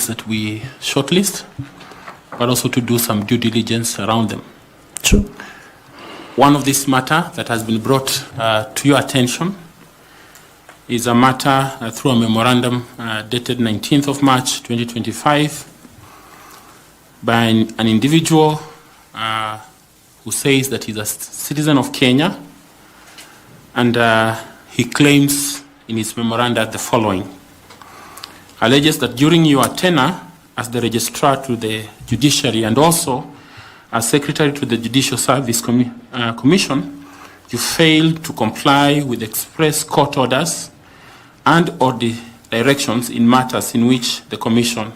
candidates that we shortlist, but also to do some due diligence around them. True. One of this matter that has been brought to your attention is a matter through a memorandum dated 19th of March 2025 by an individual who says that he's a citizen of Kenya, and he claims in his memoranda the following. Alleges that during your tenure as the registrar to the Judiciary and also as secretary to the Judicial Service Commission, you failed to comply with express court orders and or the directions in matters in which the Commission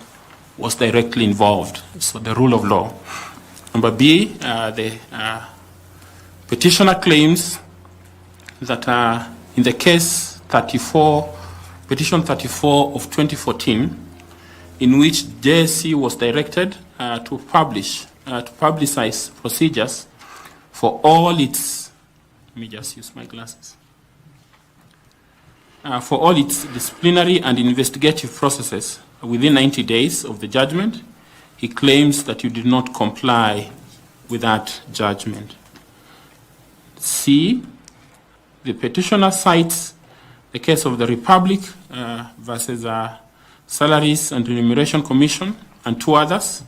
was directly involved. So the rule of law. Number B, the petitioner claims that in the case 34, petition 34 of 2014, in which JSC was directed to publicize procedures for all its, let me just use my glasses, for all its disciplinary and investigative processes within 90 days of the judgment. He claims that you did not comply with that judgment. C, the petitioner cites the case of the Republic versus Salaries and Remuneration Commission and two others,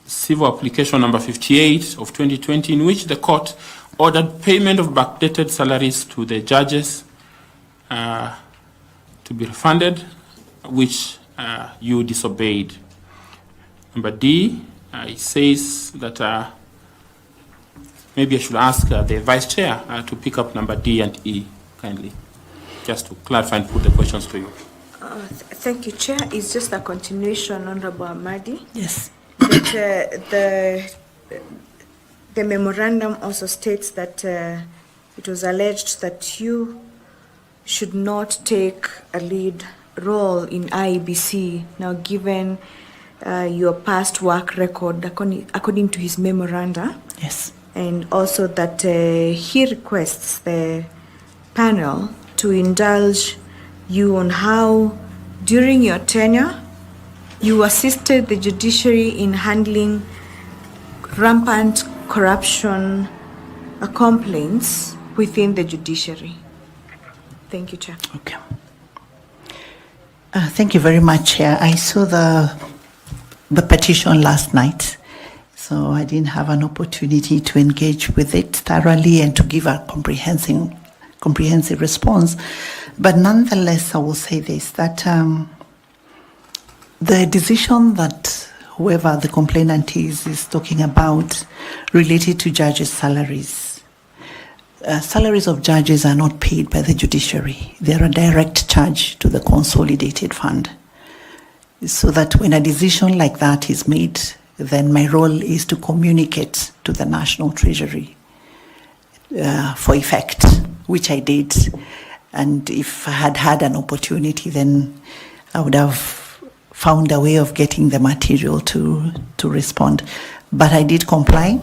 civil application number 58 of 2020, in which the court ordered payment of backdated salaries to the judges to be refunded, which you disobeyed. Number D, it says that maybe I should ask the Vice Chair to pick up number D and E, kindly, just to clarify and put the questions to you. Thank you, Chair. It's just a continuation, Honorable Ahmadi. Yes. That, the memorandum also states that it was alleged that you should not take a lead role in IEBC, now given your past work record, according to his memoranda. Yes. And also that he requests the panel to indulge you on how, during your tenure, you assisted the judiciary in handling rampant corruption complaints within the judiciary. Thank you, Chair. Okay. Thank you very much, Chair. I saw the petition last night, so I didn't have an opportunity to engage with it thoroughly and to give a comprehensive response. But nonetheless, I will say this, that the decision that whoever the complainant is talking about related to judges' salaries. Salaries of judges are not paid by the judiciary. They are a direct charge to the consolidated fund. So that when a decision like that is made, then my role is to communicate to the National Treasury for effect, which I did. And if I had had an opportunity, then I would have found a way of getting the material to respond. But I did comply,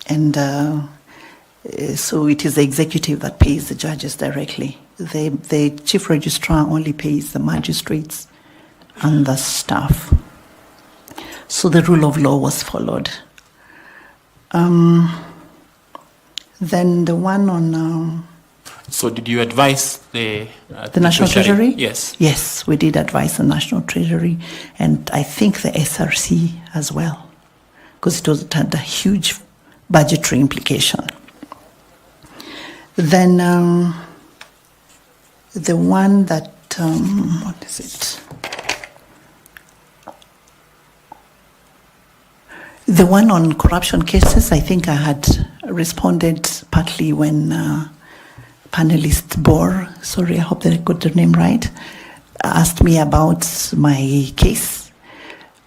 and so it is the executive that pays the judges directly. The chief registrar only pays the magistrates and the staff. So the rule of law was followed. Then the one on... So did you advise the National Treasury? Yes. Yes, we did advise the National Treasury, and I think the SRC as well, because it had a huge budgetary implication. Then the one that, what is it? The one on corruption cases, I think I had responded partly when panelist Bor, sorry, I hope that I got the name right, asked me about my case.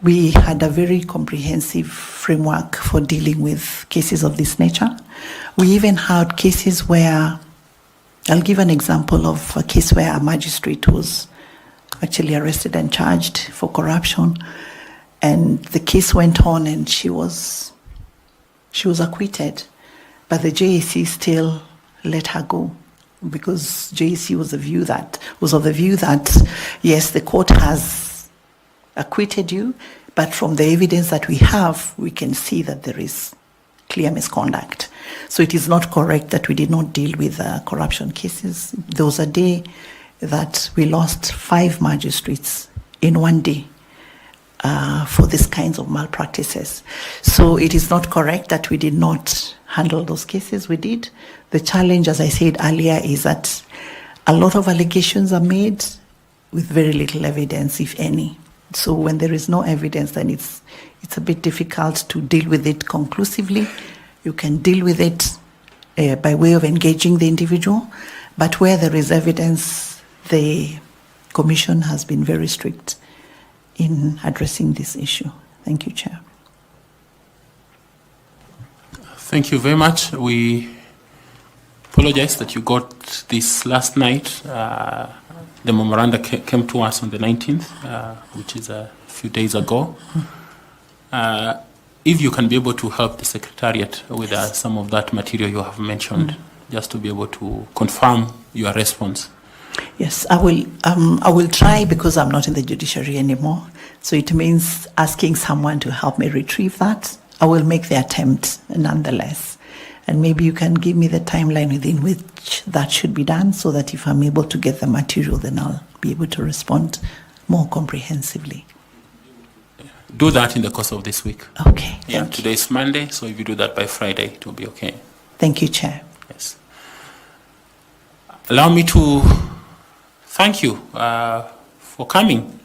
We had a very comprehensive framework for dealing with cases of this nature. We even had cases where, I'll give an example of a case where a magistrate was actually arrested and charged for corruption. And the case went on and she was acquitted, but the JAC still let her go because JAC was of the view that yes, the court has acquitted you, but from the evidence that we have, we can see that there is clear misconduct. So it is not correct that we did not deal with corruption cases. There was a day that we lost 5 magistrates in one day for these kinds of malpractices. So it is not correct that we did not handle those cases. We did. The challenge, as I said earlier, is that a lot of allegations are made with very little evidence, if any. So when there is no evidence, then it's a bit difficult to deal with it conclusively. You can deal with it by way of engaging the individual, but where there is evidence, the Commission has been very strict in addressing this issue. Thank you, Chair. Thank you very much. We apologize that you got this last night. The memoranda came to us on the 19th, which is a few days ago. If you can be able to help the Secretariat with some of that material you have mentioned, just to be able to confirm your response. Yes, I will try, because I'm not in the judiciary anymore. So it means asking someone to help me retrieve that. I will make the attempt nonetheless. And maybe you can give me the timeline within which that should be done, so that if I'm able to get the material, then I'll be able to respond more comprehensively. Do that in the course of this week. Okay. Yeah, today is Monday, so if you do that by Friday, it will be okay. Thank you, Chair. Yes. Allow me to thank you for coming.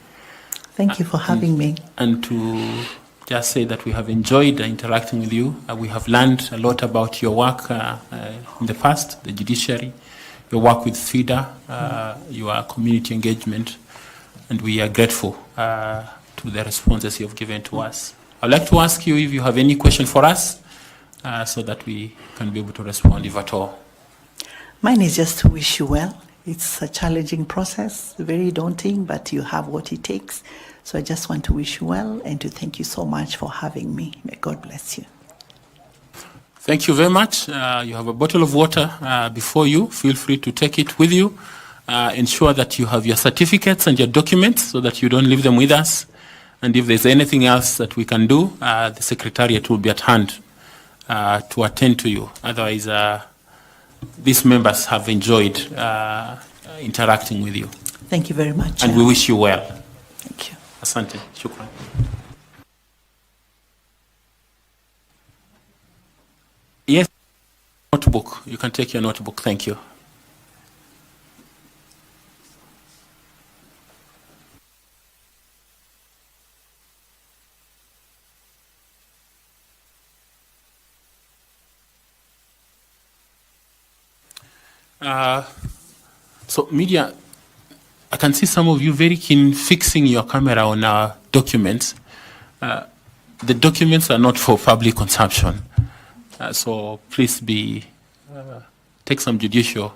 Thank you for having me. And to just say that we have enjoyed interacting with you. We have learned a lot about your work in the past, the judiciary, your work with FIDA, your community engagement, and we are grateful to the responses you have given to us. I'd like to ask you if you have any question for us, so that we can be able to respond, if at all. Mine is just to wish you well. It's a challenging process, very daunting, but you have what it takes. So I just want to wish you well and to thank you so much for having me. May God bless you. Thank you very much. You have a bottle of water before you. Feel free to take it with you. Ensure that you have your certificates and your documents so that you don't leave them with us. And if there's anything else that we can do, the Secretariat will be at hand to attend to you. Otherwise, these members have enjoyed interacting with you. Thank you very much. And we wish you well. Thank you. Asante. Shukran. Yes, notebook. You can take your notebook. Thank you. So media, I can see some of you very keen fixing your camera on our documents. The documents are not for public consumption. So please take some judicial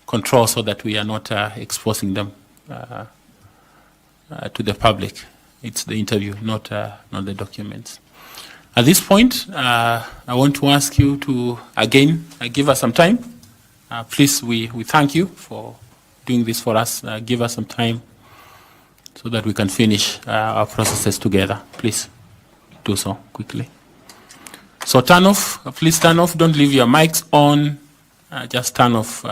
control so that we are not exposing them to the public. It's the interview, not the documents. At this point, I want to ask you to, again, give us some time. Please, we thank you for doing this for us. Give us some time so that we can finish our processes together. Please do so quickly. So turn off, please turn off. Don't leave your mics on. Just turn off.